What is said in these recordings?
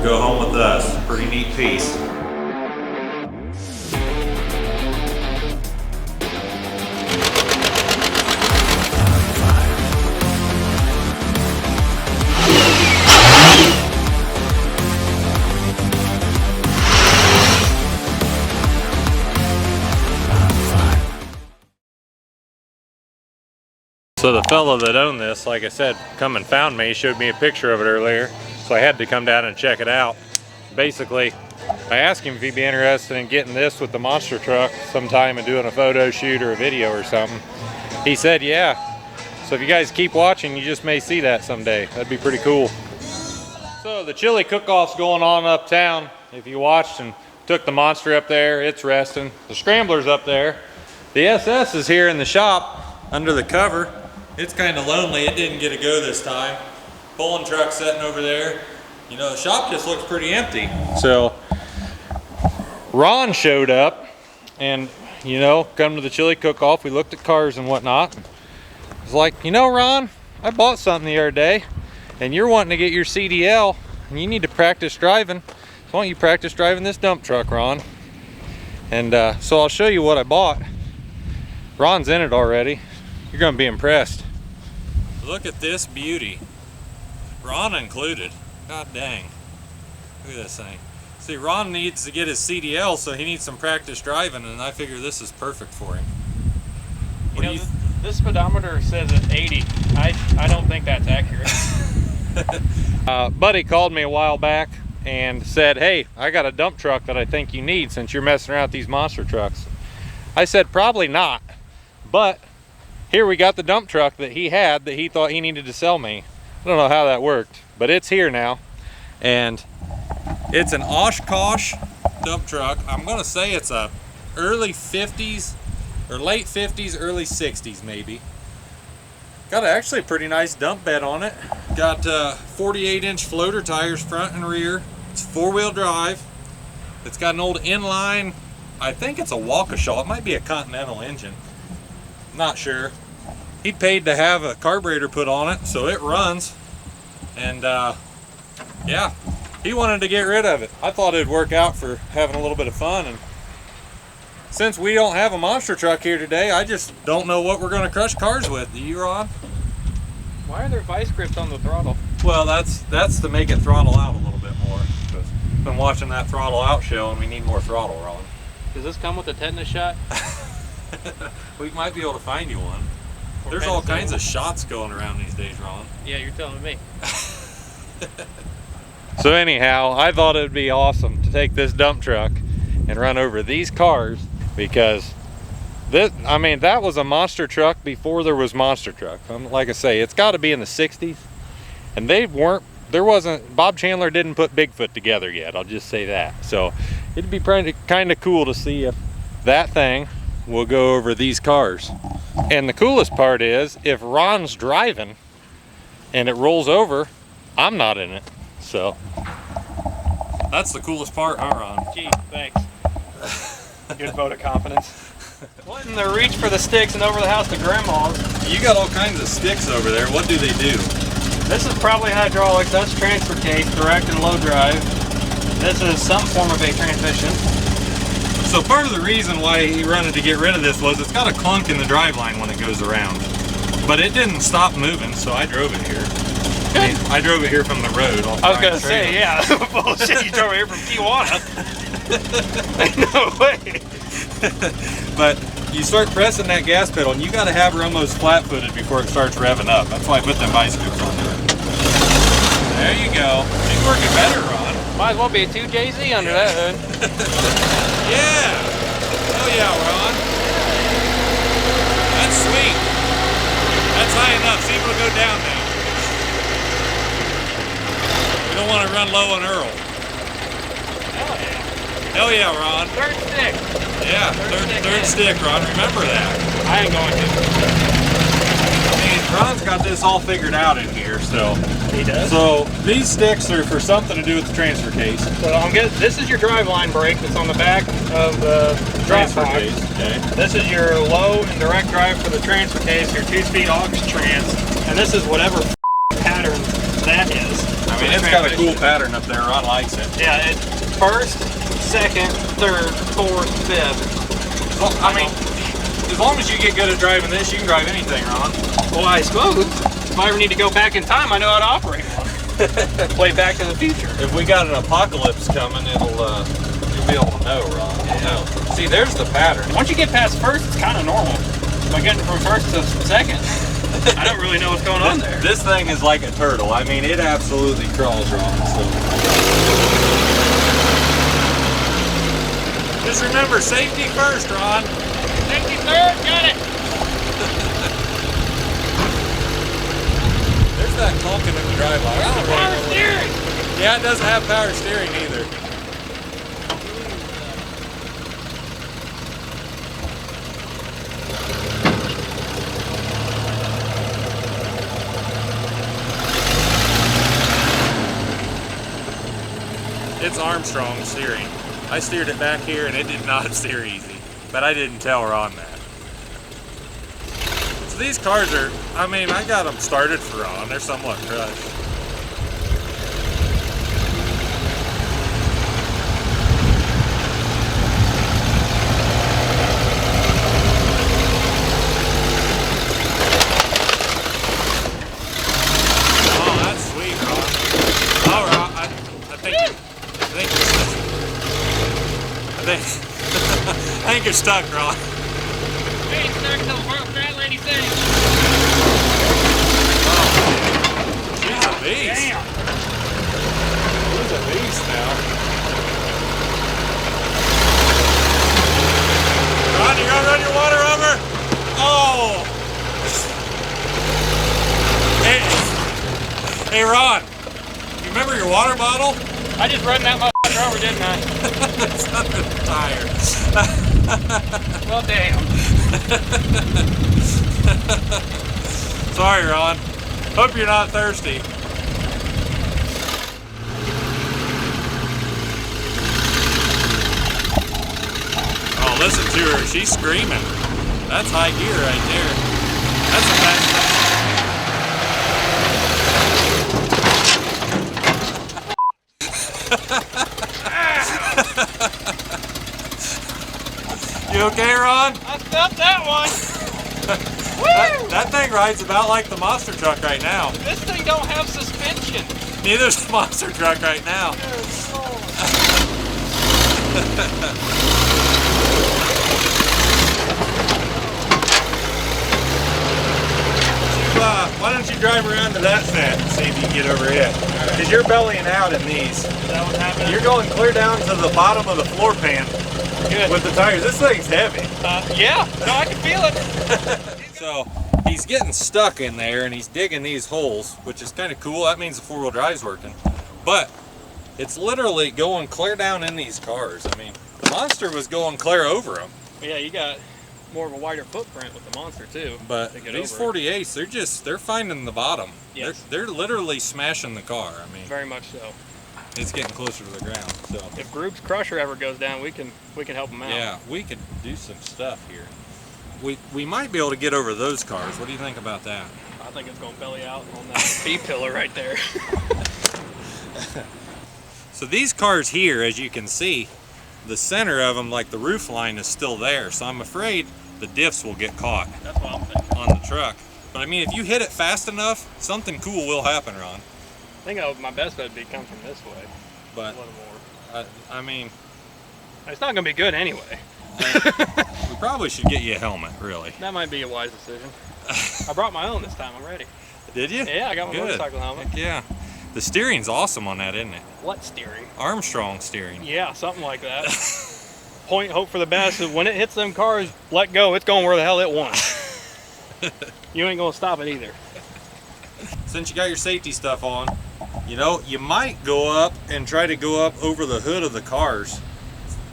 go home with us. Pretty neat piece. So the fellow that owned this, like I said, come and found me, showed me a picture of it earlier, so I had to come down and check it out. Basically, I asked him if he'd be interested in getting this with the monster truck sometime and doing a photo shoot or a video or something. He said, yeah. So if you guys keep watching, you just may see that someday. That'd be pretty cool. So the chili cook-off's going on uptown. If you watched and took the monster up there, it's resting. The scrambler's up there. The SS is here in the shop under the cover. It's kind of lonely. It didn't get a go this time. Pulling truck sitting over there. You know, the shop just looks pretty empty. So Ron showed up and, you know, come to the chili cook-off. We looked at cars and whatnot. It's like, you know, Ron, I bought something the other day and you're wanting to get your CDL and you need to practice driving. So why don't you practice driving this dump truck, Ron? And so I'll show you what I bought. Ron's in it already. You're gonna be impressed. Look at this beauty. Ron included. God dang. Look at this thing. See, Ron needs to get his CDL, so he needs some practice driving, and I figure this is perfect for him. You know, this speedometer says it's 80. I don't think that's accurate. Buddy called me a while back and said, hey, I got a dump truck that I think you need since you're messing around with these monster trucks. I said, probably not, but here we got the dump truck that he had that he thought he needed to sell me. I don't know how that worked, but it's here now. And it's an Oshkosh dump truck. I'm gonna say it's a early 50s or late 50s, early 60s maybe. Got actually a pretty nice dump bed on it. Got 48-inch floater tires front and rear. It's 4-wheel drive. It's got an old inline, I think it's a Waukesha. It might be a Continental engine. Not sure. He paid to have a carburetor put on it, so it runs. And yeah, he wanted to get rid of it. I thought it'd work out for having a little bit of fun. And since we don't have a monster truck here today, I just don't know what we're going to crush cars with. Do you, Ron? Why are there vice grips on the throttle? Well, that's to make it throttle out a little bit more. I've been watching that throttle out show, and we need more throttle, Ron. Does this come with a tetanus shot? We might be able to find you one. There's all kinds of shots going around these days, Ron. Yeah, you're telling me. So anyhow, I thought it would be awesome to take this dump truck and run over these cars, because I mean, that was a monster truck before there was monster truck. Like I say, it's got to be in the 60s, and Bob Chandler didn't put Bigfoot together yet, I'll just say that. So it'd be kind of cool to see if that thing will go over these cars. And the coolest part is, if Ron's driving and it rolls over, I'm not in it. So that's the coolest part, huh, Ron? Gee, thanks. Good vote of confidence. Letting the reach for the sticks and over the house to grandma's. You got all kinds of sticks over there. What do they do? This is probably hydraulics. That's transfer case, direct and low drive. This is some form of a transmission. So part of the reason why he wanted to get rid of this was it's got a clunk in the driveline when it goes around. But it didn't stop moving, so I drove it here. I drove it here from the road. I was going to say, yeah. Bullshit, you drove it here from Tijuana. No way. But you start pressing that gas pedal, and you got to have her almost flat-footed before it starts revving up. That's why I put them vice grips on there. There you go. She's working better, Ron. Might as well be a 2JZ under that hood. Yeah. Oh yeah, Ron. That's sweet. That's high enough. See if it'll go down now. We don't want to run low on Earl. Hell yeah. Hell yeah, Ron. Third stick. Yeah, third stick, Ron. Remember that. I ain't going to. I mean, Ron's got this all figured out in here, so. He does? So these sticks are for something to do with the transfer case. So this is your driveline brake that's on the back of the transfer case. Okay. This is your low and direct drive for the transfer case, your 2-speed aux trans, and this is whatever pattern that is. I mean, it's got a cool pattern up there. Ron likes it. Yeah, it's first, second, third, fourth, fifth. Well, I mean, as long as you get good at driving this, you can drive anything, Ron. Well, I suppose if I ever need to go back in time, I know how to operate one. Play Back to the Future. If we got an apocalypse coming, you'll be able to know, Ron. Yeah. No. See, there's the pattern. Once you get past first, it's kind of normal. By getting from first to second, I don't really know what's going on there. This thing is like a turtle. I mean, it absolutely crawls, Ron. So. Just remember, safety first, Ron. Safety third, got it. There's that clunking in the drive line. I don't really Power know what- steering. Yeah, it doesn't have power steering either. It's Armstrong steering. I steered it back here and it did not steer easy, but I didn't tell Ron that. So these cars are, I mean, I got them started for Ron. They're somewhat crushed. Oh, that's sweet, Ron. Oh, Ron, I think you're stuck, Ron. We ain't stuck till the fat lady says. She's a beast. Damn. She's a beast now. Ron, you gonna run your water over? Oh. Hey, Ron. You remember your water bottle? I just run that motherfucker over, didn't I? It's under the tire. Well, damn. Sorry, Ron. Hope you're not thirsty. Oh, listen to her. She's screaming. That's high gear right there. That's a fast thing. You okay, Ron? I felt that one. That thing rides about like the monster truck right now. This thing don't have suspension. Neither's the monster truck right now. Why don't you drive around to that set and see if you can get over it? Because you're bellying out in these. Is that what's happening? You're going clear down to the bottom of the floor pan Good. with the tires. This thing's heavy. Yeah, no, I can feel it. So he's getting stuck in there and he's digging these holes, which is kind of cool. That means the four-wheel drive's working. But it's literally going clear down in these cars. I mean, the Monster was going clear over them. Yeah, you got more of a wider footprint with the Monster too. But these 48s, they're finding the bottom. Yes. They're literally smashing the car. I mean, Very much so. it's getting closer to the ground. So If Group's Crusher ever goes down, we can help them out. yeah, we could do some stuff here. We might be able to get over those cars. What do you think about that? I think it's going to belly out on that B pillar right there. So these cars here, as you can see, the center of them, like the roof line, is still there. So I'm afraid the diffs will get caught That's what I'm thinking. on the truck. But I mean, if you hit it fast enough, something cool will happen, Ron. I think my best bet would be come from this way. But A little more. I mean, It's not going to be good anyway. we probably should get you a helmet, really. That might be a wise decision. I brought my own this time. I'm ready. Did you? Yeah, I got my Good. motorcycle helmet. Heck yeah. The steering's awesome on that, isn't it? What steering? Armstrong steering. Yeah, something like that. Point, hope for the best. When it hits them cars, let go. It's going where the hell it wants. You ain't going to stop it either. Since you got your safety stuff on, you know, you might go up and try to go up over the hood of the cars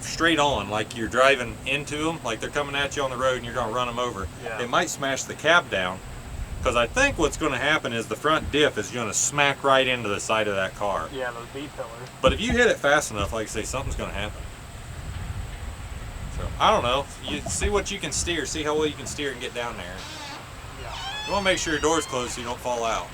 straight on, like you're driving into them, like they're coming at you on the road and you're going to run them over. Yeah. It might smash the cab down, because I think what's going to happen is the front diff is going to smack right into the side of that car. Yeah, those B pillars. But if you hit it fast enough, like I say, something's going to happen. So, I don't know. You see what you can steer, see how well you can steer and get down there. Yeah. You want to make sure your door's closed so you don't fall out.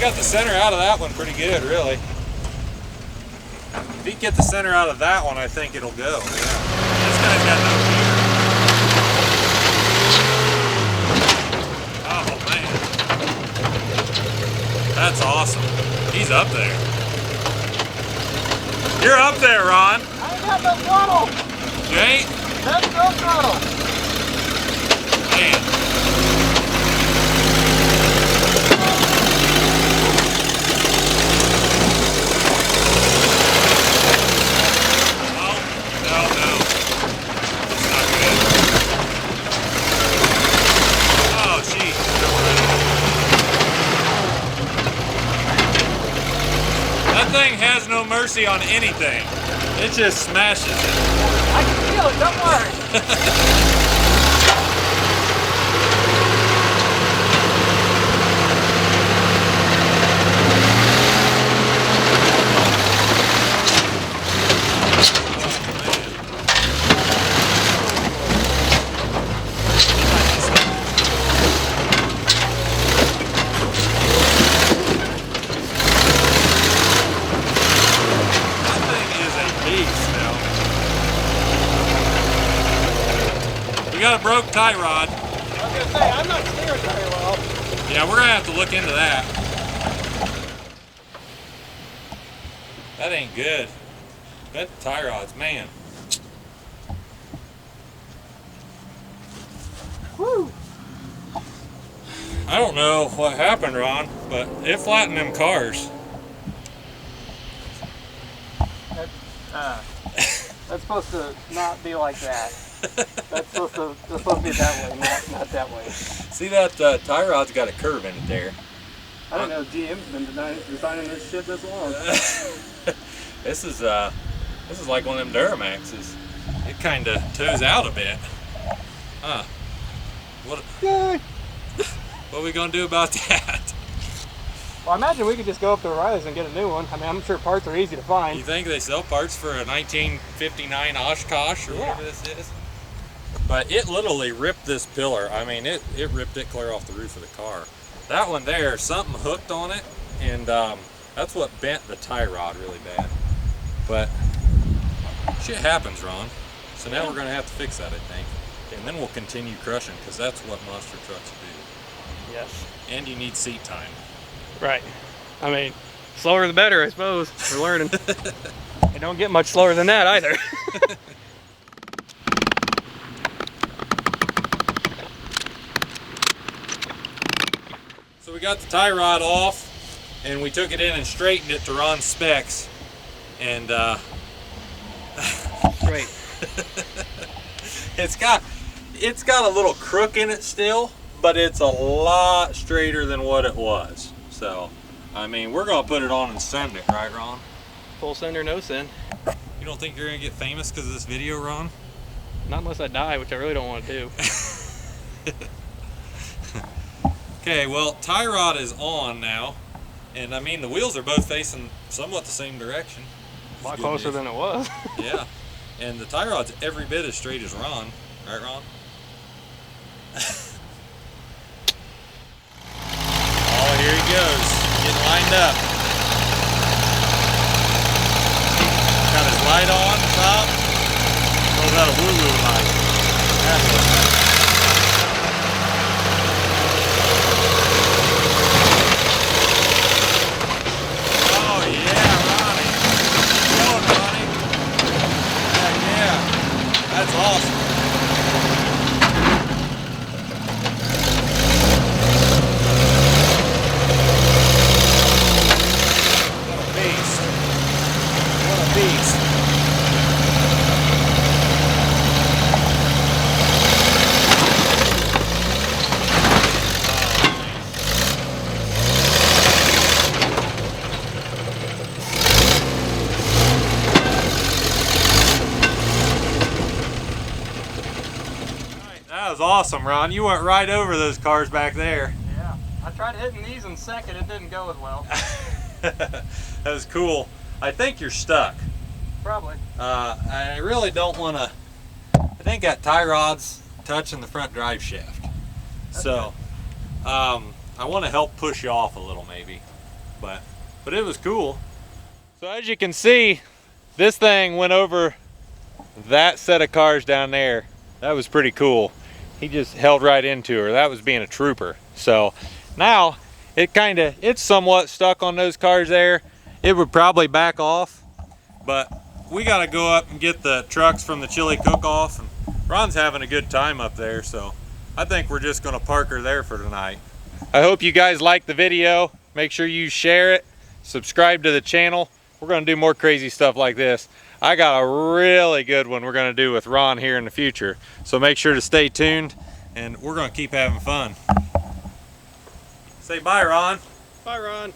got the center out of that one pretty good, really. If he can get the center out of that one, I think it'll go. Yeah. This guy's got no gear. Oh, man. That's awesome. He's up there. You're up there, Ron. I ain't got no throttle. You ain't? That's no throttle. Man. That thing has no mercy on anything. It just smashes it. I can feel it, don't worry. We got a broke tie rod. I was gonna say, I'm not steering very well. Yeah, we're gonna have to look into that. That ain't good. That tie rod's, man. Woo! I don't know what happened, Ron, but it flattened them cars. That's supposed to not be like that. That's supposed to be that way, not that way. See that tie rod's got a curve in it there. I didn't know GM's been designing this shit this long. This is like one of them Duramaxes. It kind of toes out a bit. Huh. What are we gonna do about that? Well, I imagine we could just go up to O'Reilly's and get a new one. I mean, I'm sure parts are easy to find. You think they sell parts for a 1959 Oshkosh or whatever this is? But it literally ripped this pillar. I mean, it ripped it clear off the roof of the car. That one there, something hooked on it, and that's what bent the tie rod really bad. But shit happens, Ron. So now we're gonna have to fix that, I think. And then we'll continue crushing, because that's what monster trucks do. Yes. And you need seat time. Right. I mean, slower the better, I suppose. We're learning. It don't get much slower than that either. So we got the tie rod off, and we took it in and straightened it to Ron's specs. And Great. it's got a little crook in it still, but it's a lot straighter than what it was. So, I mean, we're gonna put it on and send it, right, Ron? Full send or no send. You don't think you're gonna get famous because of this video, Ron? Not unless I die, which I really don't want to do. Okay, well, tie rod is on now, and I mean the wheels are both facing somewhat the same direction. A lot closer than it was. Yeah, and the tie rod's every bit as straight as Ron, right, Ron? Oh, here he goes, getting lined up. Got his light on top. Oh, got a woo-woo light. That's what. Oh yeah, Ronnie. Go, Ronnie. Heck yeah. That's awesome. That was awesome, Ron. You went right over those cars back there. Yeah. I tried hitting these in second. It didn't go as well. That was cool. I think you're stuck. Probably. I really don't want to. I think that tie rod's touching the front drive shaft. That's so, I want to help push you off a little, maybe. but it was cool. So as you can see, this thing went over that set of cars down there. That was pretty cool. He just held right into her. That was being a trooper. So now it's somewhat stuck on those cars there. It would probably back off, but we got to go up and get the trucks from the chili cook-off. And Ron's having a good time up there, so I think we're just going to park her there for tonight. I hope you guys liked the video. Make sure you share it, subscribe to the channel. We're going to do more crazy stuff like this. I got a really good one we're going to do with Ron here in the future, so make sure to stay tuned, and we're going to keep having fun. Say bye, Ron. Bye, Ron.